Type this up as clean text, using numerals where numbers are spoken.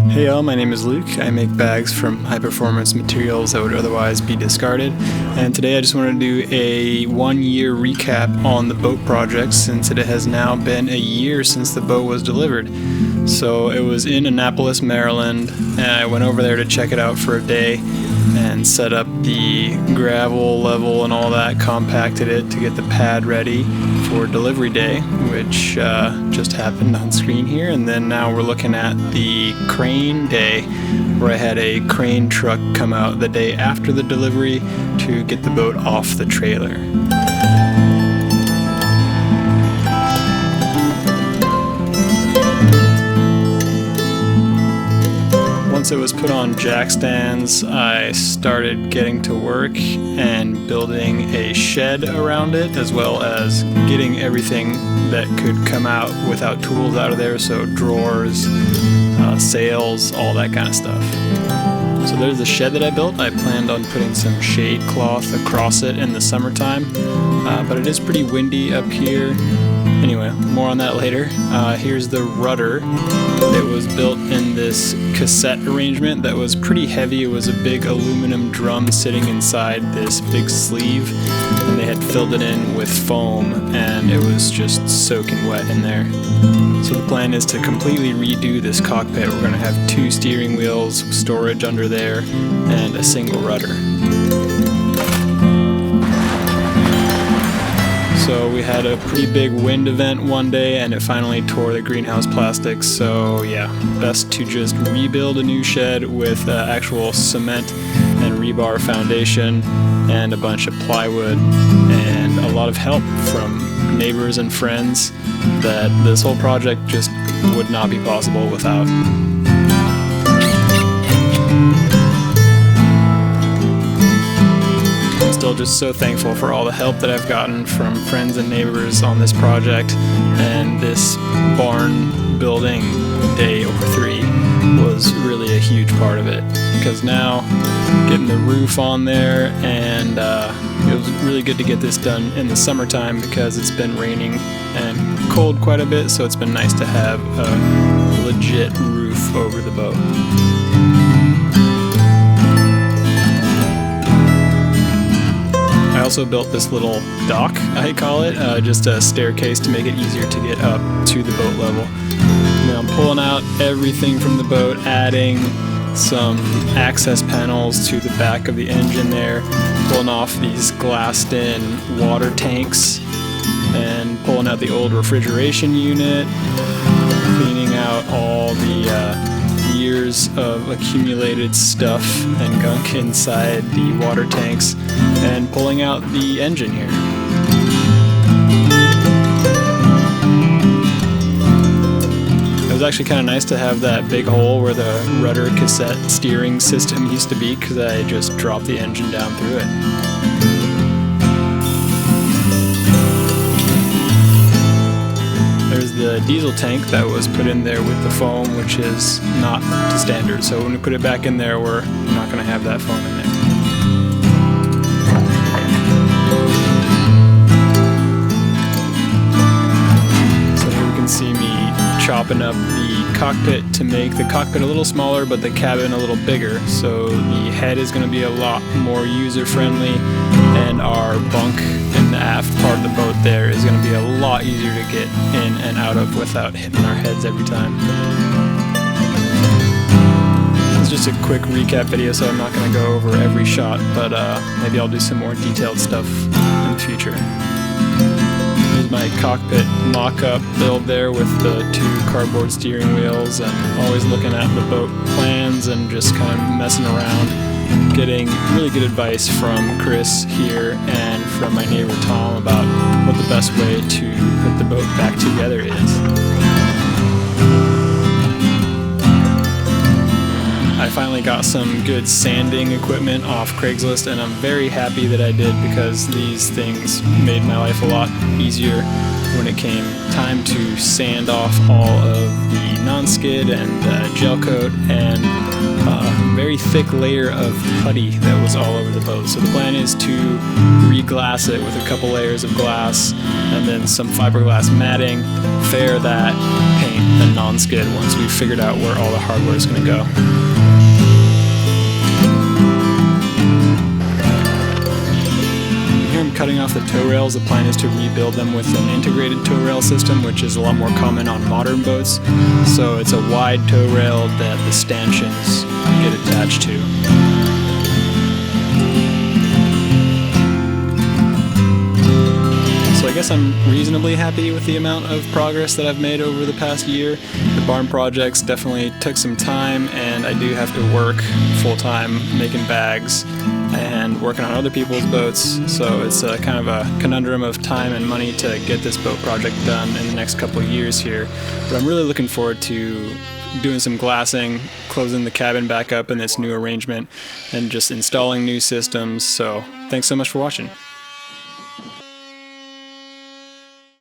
Hey y'all, my name is Luke. I make bags from high-performance materials that would otherwise be discarded. And today I just wanted to do a 1-year recap on the boat project since it has now been a year since the boat was delivered. So it was in Annapolis, Maryland, and I went over there to check it out for a day and set up the gravel level and all that, compacted it to get the pad ready for delivery day, which just happened on screen here. And then now we're looking at the crane day, where I had a crane truck come out the day after the delivery to get the boat off the trailer. Once it was put on jack stands, I started getting to work and building a shed around it, as well as getting everything that could come out without tools out of there, so drawers, sails, all that kind of stuff. So there's the shed that I built. I planned on putting some shade cloth across it in the summertime, but it is pretty windy up here. Anyway, more on that later. Here's the rudder. It was built in this cassette arrangement that was pretty heavy. It was a big aluminum drum sitting inside this big sleeve, and they had filled it in with foam, and it was just soaking wet in there. So the plan is to completely redo this cockpit. We're going to have 2 steering wheels, storage under there, and a single rudder. So we had a pretty big wind event one day, and it finally tore the greenhouse plastics. So yeah, best to just rebuild a new shed with actual cement and rebar foundation and a bunch of plywood and a lot of help from neighbors and friends that this whole project just would not be possible without. Still just so thankful for all the help that I've gotten from friends and neighbors on this project, and this barn building day or 3 was really a huge part of it, because now getting the roof on there, and it was really good to get this done in the summertime because it's been raining and cold quite a bit, so it's been nice to have a legit roof over the boat. I also built this little dock, I call it, just a staircase to make it easier to get up to the boat level. Now I'm pulling out everything from the boat, adding some access panels to the back of the engine there, pulling off these glassed-in water tanks, and pulling out the old refrigeration unit, cleaning out all the years of accumulated stuff and gunk inside the water tanks, and pulling out the engine here. It was actually kind of nice to have that big hole where the rudder cassette steering system used to be, because I just dropped the engine down through it. There's the diesel tank that was put in there with the foam, which is not to standard. So when we put it back in there, we're not going to have that foam in there. So here we can see me chopping up the cockpit to make the cockpit a little smaller, but the cabin a little bigger. So the head is going to be a lot more user-friendly, and our bunk in the aft part of the boat there is going to be a lot easier to get in and out of without hitting our heads every time. It's just a quick recap video, so I'm not going to go over every shot, but maybe I'll do some more detailed stuff in the future. Here's my cockpit mock-up build there with the 2 cardboard steering wheels, and always looking at the boat plans and just kind of messing around, getting really good advice from Chris here and from my neighbor Tom about what the best way to put the boat back together is. I finally got some good sanding equipment off Craigslist, and I'm very happy that I did, because these things made my life a lot easier when it came time to sand off all of the non-skid and gel coat and very thick layer of putty that was all over the boat. So the plan is to re-glass it with a couple layers of glass and then some fiberglass matting, fair that, paint, and non-skid once we've figured out where all the hardware is going to go. Here I'm cutting off the tow rails. The plan is to rebuild them with an integrated tow rail system, which is a lot more common on modern boats. So it's a wide tow rail that the stanchions get attached to. So I guess I'm reasonably happy with the amount of progress that I've made over the past year. The barn projects definitely took some time, and I do have to work full-time making bags and working on other people's boats, so it's a kind of a conundrum of time and money to get this boat project done in the next couple of years here. But I'm really looking forward to doing some glassing, closing the cabin back up in this new arrangement, and just installing new systems. So thanks so much for watching.